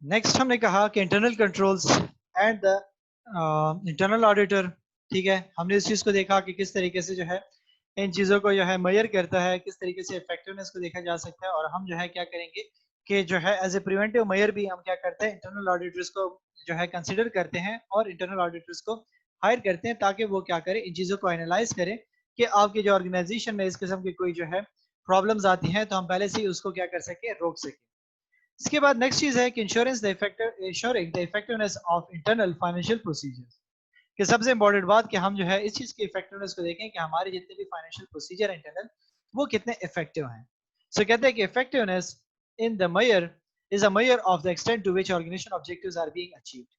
Next हमने कहा कि internal controls and the internal auditor. ठीक है, हमने इस चीज को देखा कि किस तरीके से जो है इन चीजों को जो है मेजर करता है, किस तरीके से इफेक्टिवनेस को देखा जा सकता है। और हम जो है क्या करेंगे कि जो है एज ए प्रिवेंटिव मेजर भी हम क्या करते हैं, इंटरनल ऑडिटर्स को जो है कंसिडर करते हैं और इंटरनल ऑडिटर्स को हायर करते हैं ताकि वो क्या करें, इन चीजों को एनालाइज करें कि आपकी जो ऑर्गेनाइजेशन में इस किस्म की कोई जो है प्रॉब्लम्स आती हैं तो हम पहले से ही उसको क्या कर सके, रोक सके। इसके बाद नेक्स्ट चीज है कि ensuring the effectiveness of internal financial procedures. कि सबसे इंपॉर्टेंट बात कि हम जो है इस चीज की इफेक्टिवनेस को देखें कि हमारे जितने भी फाइनेंशियल प्रोसीजर इंटरनल वो कितने इफेक्टिव हैं। सो कहते हैं कि effectiveness in the measure is a measure of the extent to which organization objectives are being achieved.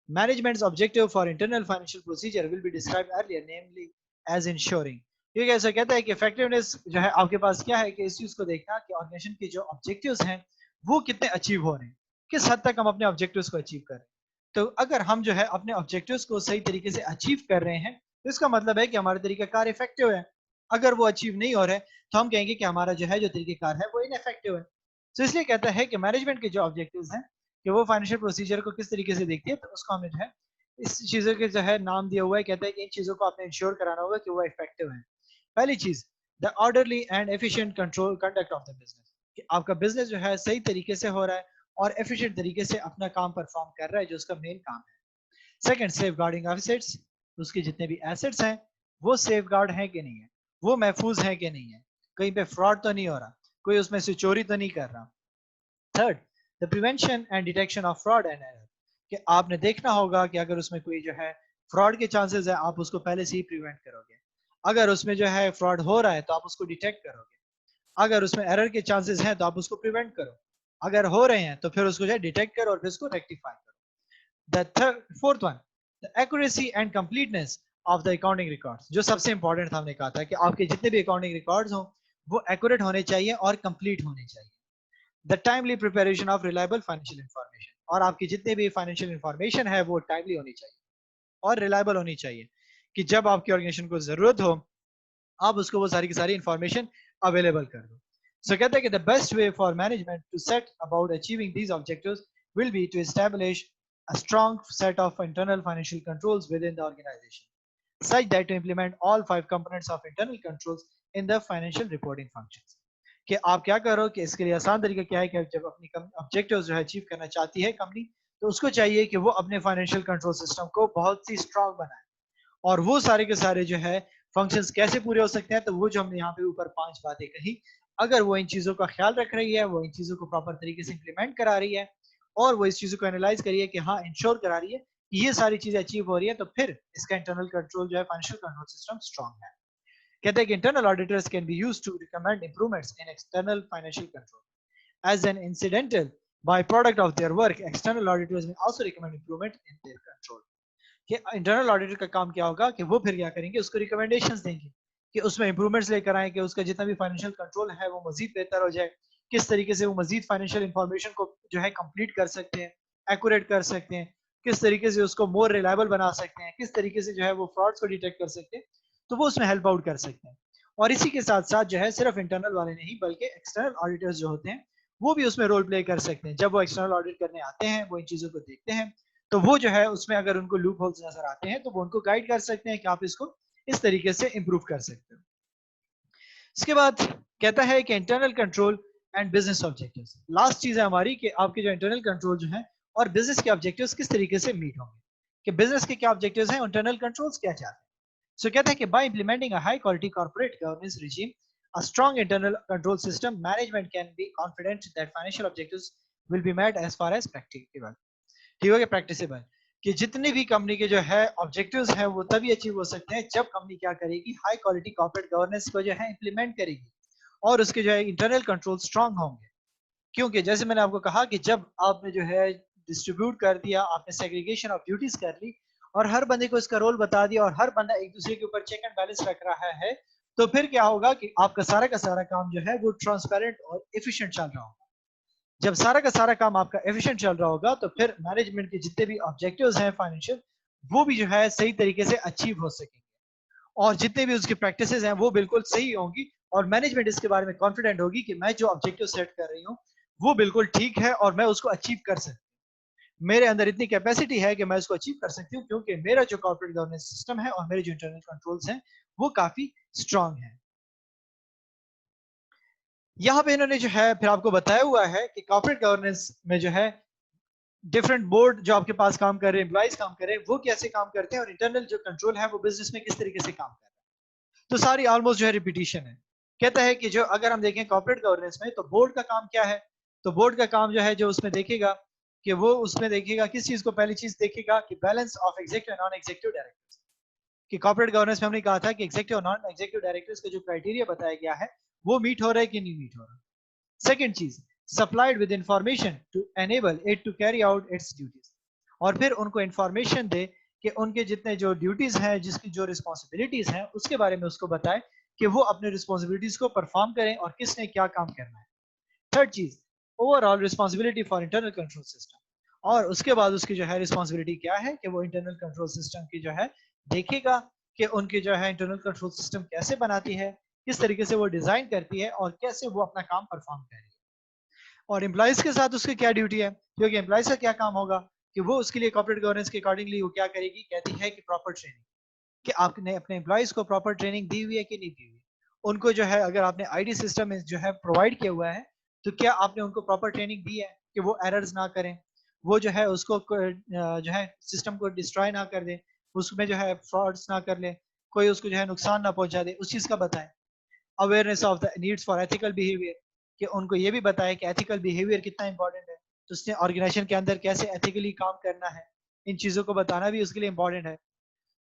Management's objective for internal financial procedure will be described earlier, namely as ensuring. ठीक है, ऐसा कहता है कि इफेक्टिवनेस जो है आपके पास क्या है कि इस चीज को देखना कि ऑर्गेनाइजेशन के जो ऑब्जेक्टिव्स हैं वो कितने अचीव हो रहे हैं, किस हद तक हम अपने ऑब्जेक्टिव्स को अचीव कर रहे हैं। तो अगर हम जो है अपने ऑब्जेक्टिव्स को सही तरीके से अचीव कर रहे हैं तो इसका मतलब है कि हमारा तरीकाकार इफेक्टिव है। अगर वो अचीव नहीं हो रहा है तो हम कहेंगे कि हमारा जो है जो तरीकाकार है वो इनफेक्टिव है। तो इसलिए कहता है कि मैनेजमेंट के जो ऑब्जेक्टिव्स हैं कि वो फाइनेंशियल प्रोसीजर को किस तरीके से देखती है, तो उसको हमने जो है इस चीजों के जो है नाम दिया हुआ है। कहता है कि इन चीजों को आपने इंश्योर कराना होगा कि वो इफेक्टिव है। पहली चीज, the orderly and efficient control conduct of the business, कि आपका बिजनेस जो है सही तरीके से हो रहा है और एफिशिएंट तरीके से अपना काम परफॉर्म कर रहा है जो उसका मेन काम है। सेकंड, सेफ गार्डिंग एसेट्स, उसके जितने भी एसेट्स हैं वो सेफ गार्ड है कि नहीं है, वो महफूज है कि नहीं है, कहीं पे फ्रॉड तो नहीं हो रहा, कोई उसमें से चोरी तो नहीं कर रहा। Third, the prevention and detection of fraud and error, कि आपने देखना होगा कि अगर उसमें कोई जो है फ्रॉड के चांसेस है आप उसको पहले से ही प्रिवेंट करोगे। अगर उसमें जो है फ्रॉड हो रहा है तो आप उसको डिटेक्ट करोगे। अगर उसमें एरर के चांसेस हैं तो आप उसको प्रिवेंट करो। अगर हो रहे हैं तो फिर उसको जो है डिटेक्ट करो और फिर उसको रेक्टिफाई करो। The third fourth one, the accuracy and completeness of the accounting records, जो सबसे इंपॉर्टेंट था, हमने कहा था कि आपके जितने भी अकाउंटिंग रिकॉर्ड्स हो वो एक्यूरेट होने चाहिए और कंप्लीट होने चाहिए। The timely preparation of reliable financial information, और आपकी जितने भी फाइनेंशियल इंफॉर्मेशन है वो टाइमली होनी चाहिए और रिलायबल होनी चाहिए, कि जब आपकी ऑर्गेनाइजेशन को जरूरत हो आप उसको वो सारी की सारी इंफॉर्मेशन अवेलेबल कर दो। सो कहते हैं कि the best way for management to set about achieving these objectives will be to establish a strong set of internal financial controls within the organization such that to implement all five components of internal controls in the financial reporting functions. कि आप क्या करो कि इसके लिए आसान तरीका क्या है कि जब अपनी ऑब्जेक्टिव्स जो है अचीव करना चाहती है कंपनी, तो उसको चाहिए कि वो अपने फाइनेंशियल कंट्रोल सिस्टम को बहुत ही स्ट्रांग बनाए। और वो सारे के सारे जो है फंक्शंस कैसे पूरे हो सकते हैं, तो वो जो हमने यहाँ पे ऊपर 5 बातें कही, अगर वो इन चीजों का ख्याल रख रही है, वो इन चीजों को प्रॉपर तरीके से इंप्लीमेंट करा रही है और वो इस चीजों को एनालाइज करी है कि हाँ इंश्योर करा रही है कि ये सारी चीजें अचीव हो रही है, तो फिर इसका इंटरनल कंट्रोल जो है फाइनेंशियल कंट्रोल सिस्टम स्ट्रांग है। कहते हैं कि internal auditors can be used to recommend improvements in external financial control as an incidental by product of their work. External auditors may also recommend improvement in their control. कि internal auditor का काम क्या होगा कि वो फिर क्या करेंगे, उसको रिकमेंडेशंस देंगे कि उसमें इंप्रूवमेंट्स लेकर आए कि उसका जितना भी फाइनेंशियल कंट्रोल है वो मजीद बेहतर हो जाए, किस तरीके से वो मजीद फाइनेंशियल इंफॉर्मेशन को जो है कंप्लीट कर सकते हैं, एक्यूरेट कर सकते हैं, किस तरीके से उसको मोर रिलायबल बना सकते हैं, किस तरीके से जो है वो फ्रॉड्स को डिटेक्ट कर सकते हैं, तो वो उसमें हेल्प आउट कर सकते हैं। और इसी के साथ साथ जो है सिर्फ इंटरनल वाले नहीं बल्कि एक्सटर्नल ऑडिटर्स जो होते हैं वो भी उसमें रोल प्ले कर सकते हैं। जब वो एक्सटर्नल ऑडिट करने आते हैं वो इन चीजों को देखते हैं, तो वो जो है उसमें अगर उनको लूप होल्स नजर आते हैं तो वो उनको गाइड कर सकते हैं कि आप इसको इस तरीके से इंप्रूव कर सकते हो। इसके बाद कहता है कि internal control and business objectives, last चीज है हमारी कि आपके जो इंटरनल कंट्रोल जो है और बिजनेस के ऑब्जेक्टिव्स किस तरीके से मीट होंगे, कि बिजनेस के क्या ऑब्जेक्टिव्स हैं, इंटरनल कंट्रोल्स क्या चाहते हैं। सो कहता है कि by implementing a high quality corporate governance regime, a strong internal control system, management can be confident that financial objectives will be met as far as practicable. ठीक हो गया, प्रैक्टिसेबल, कि जितनी भी कंपनी के जो है ऑब्जेक्टिव्स हैं वो तभी अचीव हो सकते हैं जब कंपनी क्या करेगी, हाई क्वालिटी कॉर्पोरेट गवर्नेंस को जो है इंप्लीमेंट करेगी और उसके जो है इंटरनल कंट्रोल स्ट्रांग होंगे। क्योंकि जैसे मैंने आपको कहा कि जब आपने जो है डिस्ट्रीब्यूट कर दिया, आपने सेग्रीगेशन ऑफ ड्यूटीज कर ली और हर बंदे को इसका रोल बता दिया और हर बंदा एक दूसरे के ऊपर चेक एंड बैलेंस रख रहा है, तो फिर क्या होगा कि आपका सारा का सारा काम जो है वो ट्रांसपेरेंट और एफिशिएंट चल रहा होगा। जब सारा का सारा काम आपका एफिशिएंट चल रहा होगा तो फिर मैनेजमेंट के जितने भी ऑब्जेक्टिव्स हैं फाइनेंशियल, वो भी जो है सही तरीके से अचीव हो सकेंगे और जितने भी उसकी प्रैक्टिसेस हैं वो बिल्कुल सही होंगी और मैनेजमेंट इसके बारे में कॉन्फिडेंट होगी कि मैं जो ऑब्जेक्टिव सेट कर रही हूँ वो बिल्कुल ठीक है और मैं उसको अचीव कर सकती हूँ। मेरे अंदर इतनी कैपेसिटी है कि मैं इसको अचीव कर सकती हूँ, क्योंकि मेरा जो कॉर्पोरेट गवर्नेंस सिस्टम है और मेरे जो इंटरनल कंट्रोल्स हैं वो काफी स्ट्रांग है। यहाँ पे इन्होंने जो है फिर आपको बताया हुआ है कि कॉर्पोरेट गवर्नेंस में जो है डिफरेंट बोर्ड जो आपके पास काम कर रहे हैं, एम्प्लॉइज काम कर रहे हैं, वो कैसे काम करते हैं, और इंटरनल जो कंट्रोल है वो बिजनेस में किस तरीके से काम कर रहा है। तो सारी ऑलमोस्ट जो है रिपीटिशन है। कहता है कि जो अगर हम देखें कॉर्पोरेट गवर्नेंस में, तो बोर्ड का काम क्या है, तो बोर्ड का काम जो है जो उसमें देखेगा कि वो उसमें देखेगा किस चीज को, पहली चीज देखेगा कि balance of executive and non executive directors. कि कॉर्पोरेट गवर्नेंस में हमने कहा था कि एग्जीक्यूटिव और नॉन एग्जीक्यूटिव डायरेक्टर्स का जो क्राइटेरिया बताया गया है वो मीट हो रहा है कि नहीं मीट हो रहा। सेकंड चीज, supplied with information to enable it to carry out its duties. और फिर उनको इंफॉर्मेशन दे कि उनके जितने जो ड्यूटीज हैं, जिसकी जो रिस्पॉन्सिबिलिटीज हैं, उसके बारे में उसको बताए कि वो अपने रिस्पॉन्सिबिलिटीज को परफॉर्म करें और किसने क्या काम करना है। थर्ड चीज, overall responsibility for internal control system. और उसके बाद उसकी जो है रिस्पॉन्सिबिलिटी क्या है कि वो इंटरनल कंट्रोल सिस्टम की जो है देखेगा कि उनकी जो है इंटरनल कंट्रोल सिस्टम कैसे बनाती है, किस तरीके से वो डिजाइन करती है और कैसे वो अपना काम परफॉर्म कर रही है। और एम्प्लॉइज के साथ उसकी क्या ड्यूटी है, क्योंकि एम्प्लॉइज का क्या काम होगा कि वो उसके लिए कॉर्पोरेट गवर्नेंस के अकॉर्डिंगली वो क्या करेगी, कहती है कि प्रॉपर ट्रेनिंग, कि आपने अपने एम्प्लॉइज को प्रॉपर ट्रेनिंग दी हुई है कि नहीं दी हुई। उनको जो है अगर आपने आईडी सिस्टम में जो है प्रोवाइड किया हुआ है, तो क्या आपने उनको प्रॉपर ट्रेनिंग दी है कि वो एरर्स ना करें, वो जो है उसको जो है सिस्टम को डिस्ट्रॉय ना कर दे, उसमें जो है फ्रॉड्स ना कर ले, कोई उसको जो है नुकसान ना पहुंचा दे, उस चीज का बताएं। Awareness of the needs for ethical behaviour, कि उनको ये भी बताया कि एथिकल बिहेवियर कितना इंपॉर्टेंट है, तो उसने ऑर्गेनाइजेशन के अंदर कैसे एथिकली काम करना है, इन चीजों को बताना भी उसके लिए इंपॉर्टेंट है।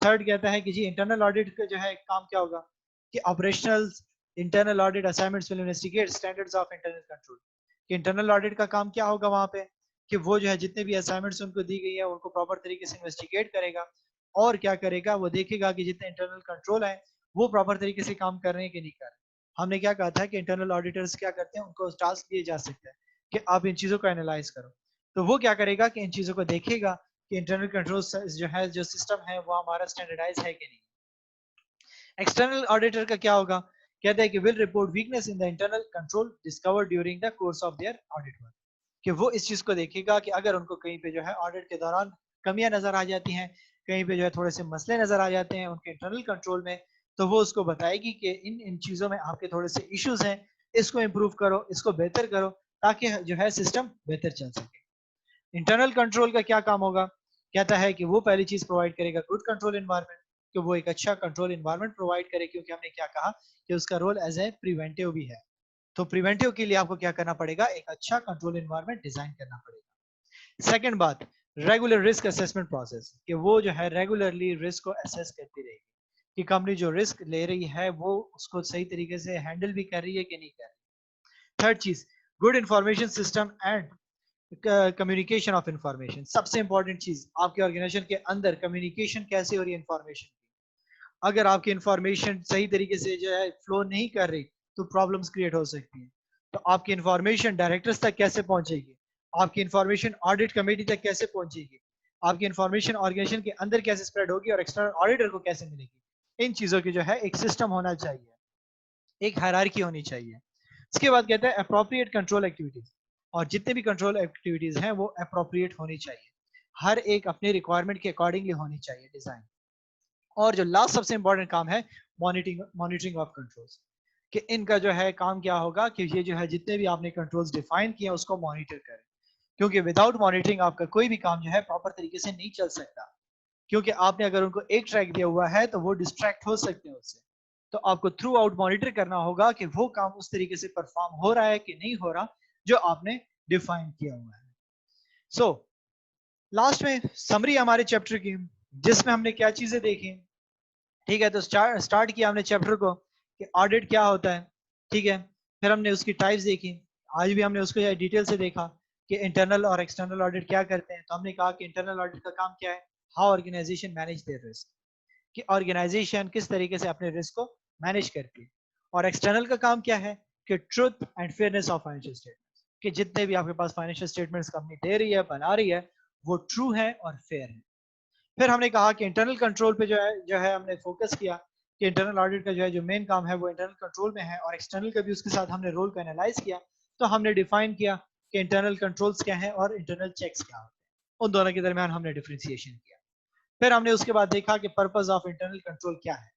थर्ड कहता है कि जी इंटरनल ऑडिट का जो है काम क्या होगा, कि operational internal audit assignments will investigate standards of internal control. कि इंटरनल ऑडिट का काम क्या होगा वहां पे, कि वो जो है जितने भी असाइनमेंट्स उनको दी गई है उनको प्रॉपर तरीके से इन्वेस्टिगेट करेगा, और क्या करेगा, वो देखेगा कि जितने इंटरनल कंट्रोल है वो प्रॉपर तरीके से काम कर रहे हैं कि नहीं कर रहे। हमने क्या कहा था कि इंटरनल ऑडिटर्स क्या करते हैं, उनको टास्क दिए जा सकते हैं कि आप इन चीजों को एनालाइज करो। तो वो क्या करेगा कि इन चीजों को देखेगा कि इंटरनल कंट्रोल जो है जो सिस्टम है वो हमारा स्टैंडर्डाइज है कि नहीं। एक्सटर्नल ऑडिटर का क्या होगा, कहते हैं कि will report weakness in the internal control discover during the course of their audit work. कि वो इस चीज को देखेगा कि अगर उनको कहीं पे जो है ऑडिट के दौरान कमियां नजर आ जाती हैं, कहीं पे जो है थोड़े से मसले नजर आ जाते हैं उनके इंटरनल कंट्रोल में, तो वो उसको बताएगी कि इन इन चीजों में आपके थोड़े से इश्यूज हैं, इसको इम्प्रूव करो, इसको बेहतर करो, ताकि जो है सिस्टम बेहतर चल सके। इंटरनल कंट्रोल का क्या काम होगा, कहता है कि वो पहली चीज प्रोवाइड करेगा गुड कंट्रोल एनवायरनमेंट, कि वो एक अच्छा कंट्रोल एनवायरनमेंट प्रोवाइड करे, क्योंकि हमने क्या कहा कि उसका रोल एज ए प्रिवेंटिव भी है। तो प्रिवेंटिव के लिए आपको क्या करना पड़ेगा, एक अच्छा कंट्रोल एनवायरनमेंट डिजाइन करना पड़ेगा। सेकंड बात, रेगुलर रिस्क असेसमेंट प्रोसेस, कि वो जो है रेगुलरली रिस्क को असेस करती रहेगी कि कंपनी जो रिस्क ले रही है वो उसको सही तरीके से हैंडल भी कर रही है कि नहीं कर रही। थर्ड चीज, good information system and communication of information. सबसे इंपॉर्टेंट चीज आपके ऑर्गेनाइजेशन के अंदर कम्युनिकेशन कैसे हो रही है इंफॉर्मेशन की। अगर आपकी इंफॉर्मेशन सही तरीके से जो है फ्लो नहीं कर रही, तो प्रॉब्लम्स क्रिएट हो सकती हैं। तो आपकी इंफॉर्मेशन डायरेक्टर्स तक कैसे पहुंचेगी, आपकी इंफॉर्मेशन ऑडिट कमेटी तक कैसे पहुंचेगी, आपकी इंफॉर्मेशन ऑर्गेनाइजेशन के अंदर कैसे स्प्रेड होगी और एक्सटर्नल ऑडिटर को कैसे मिलेगी। इन चीजों की जो है एक सिस्टम होना चाहिए, एक हायरार्की होनी चाहिए। इसके बाद कहते हैं अप्रोप्रिएट कंट्रोल एक्टिविटीज, और जितने भी कंट्रोल एक्टिविटीज हैं वो अप्रोप्रिएट होनी चाहिए, हर एक अपने रिक्वायरमेंट के अकॉर्डिंगली होनी चाहिए डिजाइन। और जो लास्ट सबसे इंपॉर्टेंट काम है, मॉनिटरिंग मॉनिटरिंग ऑफ कंट्रोल्स, कि इनका जो है काम क्या होगा कि ये जो है जितने भी आपने कंट्रोल्स डिफाइन किए उसको मॉनिटर करें, क्योंकि विदाउट मॉनिटरिंग आपका कोई भी काम जो है प्रॉपर तरीके से नहीं चल सकता। क्योंकि आपने अगर उनको एक ट्रैक दिया हुआ है तो वो डिस्ट्रैक्ट हो सकते हैं उससे। तो आपको थ्रू आउट मॉनिटर करना होगा कि वो काम उस तरीके से परफॉर्म हो रहा है कि नहीं हो रहा जो आपने डिफाइन किया हुआ है। सो लास्ट में समरी हमारे चैप्टर की, जिसमें हमने क्या चीजें देखी। ठीक है, तो स्टार्ट किया हमने चैप्टर को कि ऑडिट क्या होता है। ठीक है, फिर हमने उसकी टाइप्स देखी, आज भी हमने उसको डिटेल से देखा कि इंटरनल और एक्सटर्नल ऑडिट क्या करते हैं। तो हमने कहा कि इंटरनल ऑडिट का काम क्या है, how organisation manage their risk, कि ऑर्गेनाइजेशन किस तरीके से अपने रिस्क को मैनेज करती है। और एक्सटर्नल का काम क्या है, कि truth and fairness of financial statements, कि जितने भी आपके पास फाइनेंशियल स्टेटमेंट्स कंपनी दे रही है, बना रही है, वो ट्रू है और फेयर है। फिर हमने कहा कि इंटरनल कंट्रोल पे जो है हमने फोकस किया कि इंटरनल ऑडिट का जो है जो मेन काम है वो इंटरनल कंट्रोल में है, और एक्सटर्नल का भी उसके साथ हमने रोल को एनालाइज किया। तो हमने डिफाइन किया कि इंटरनल कंट्रोल्स क्या है और इंटरनल चेक्स क्या होते हैं। उन दोनों के दरमियान हमने डिफरेंशिएशन किया। फिर हमने उसके बाद देखा कि पर्पस ऑफ इंटरनल कंट्रोल क्या है,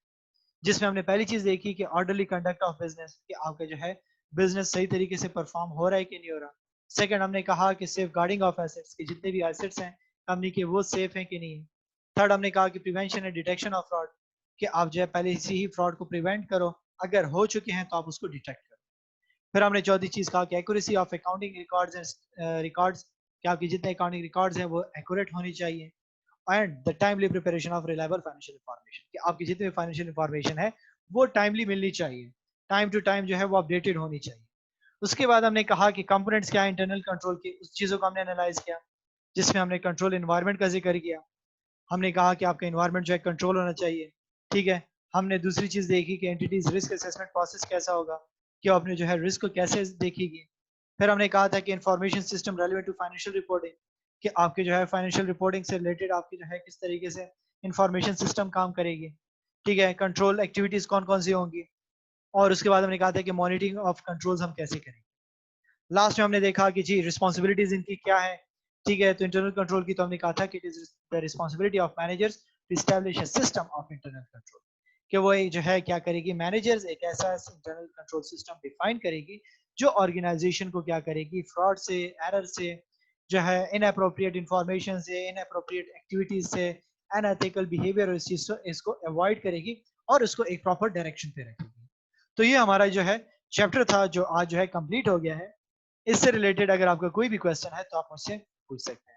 जिसमें हमने पहली चीज देखी कि ऑर्डरली कंडक्ट ऑफ बिजनेस, कि आपका जो है बिजनेस सही तरीके से परफॉर्म हो रहा है कि नहीं हो रहा। सेकंड हमने कहा कि सेफ गार्डिंग ऑफ एसेट्स, कि जितने भी एसेट्स हैं कंपनी के वो सेफ हैं कि नहीं है। थर्ड हमने कहा कि prevention and detection of fraud, कि आप जो है पहले से ही फ्रॉड को प्रिवेंट करो, अगर हो चुके हैं तो आप उसको डिटेक्ट करो। फिर हमने चौथी चीज कहा कि accuracy of accounting records and records, कि आपकी जितने अकाउंटिंग रिकॉर्ड्स हैं वो एक्यूरेट होनी चाहिए। And the timely preparation of reliable financial information, कि आपकी जितनी भी फाइनेंशियल इंफॉर्मेशन है वो टाइमली मिलनी चाहिए, टाइम टू टाइम जो है वो अपडेटेड होनी चाहिए। उसके बाद हमने कहा कि कंपोनेंट्स क्या है इंटरनल कंट्रोल के, उस चीज़ों को हमने एनालाइज किया, जिसमें हमने कंट्रोल इन्वायरमेंट का जिक्र किया। हमने कहा कि आपका इन्वायरमेंट जो है कंट्रोल होना चाहिए, ठीक है। हमने दूसरी चीज़ देखी कि एंटिटीज रिस्क असेसमेंट प्रोसेस कैसा होगा, कि आपने जो है रिस्क को कैसे देखेगी। फिर हमने कहा था कि information system relevant to financial reporting, कि आपके जो है फाइनेंशियल रिपोर्टिंग से रिलेटेड आपकी जो है किस तरीके से इंफॉर्मेशन सिस्टम काम करेगी, ठीक है। कंट्रोल एक्टिविटीज कौन कौन सी होंगी, और उसके बाद हमने कहा था कि मॉनिटरिंग ऑफ कंट्रोल्स हम कैसे करेंगे। लास्ट में हमने देखा कि जी रिस्पॉन्सिबिलिटीज इनकी क्या है, ठीक है। तो इंटरनल कंट्रोल की तो हमने कहा था कि it is the responsibility of managers to establish a system of internal control, कि वो जो है क्या करेगी, मैनेजर्स एक ऐसा इंटरनल कंट्रोल सिस्टम डिफाइन करेगी जो ऑर्गेनाइजेशन को क्या करेगी, फ्रॉड से, एरर से, जो है इनअप्रोप्रिएट इंफॉर्मेशन से, इनअप्रोप्रिएट एक्टिविटीज से, अनएथिकल बिहेवियर, इस चीज को इसको अवॉइड करेगी और उसको एक प्रॉपर डायरेक्शन पे रखेगी। तो ये हमारा जो है चैप्टर था जो आज जो है कंप्लीट हो गया है। इससे रिलेटेड अगर आपका कोई भी क्वेश्चन है तो आप मुझसे पूछ सकते हैं।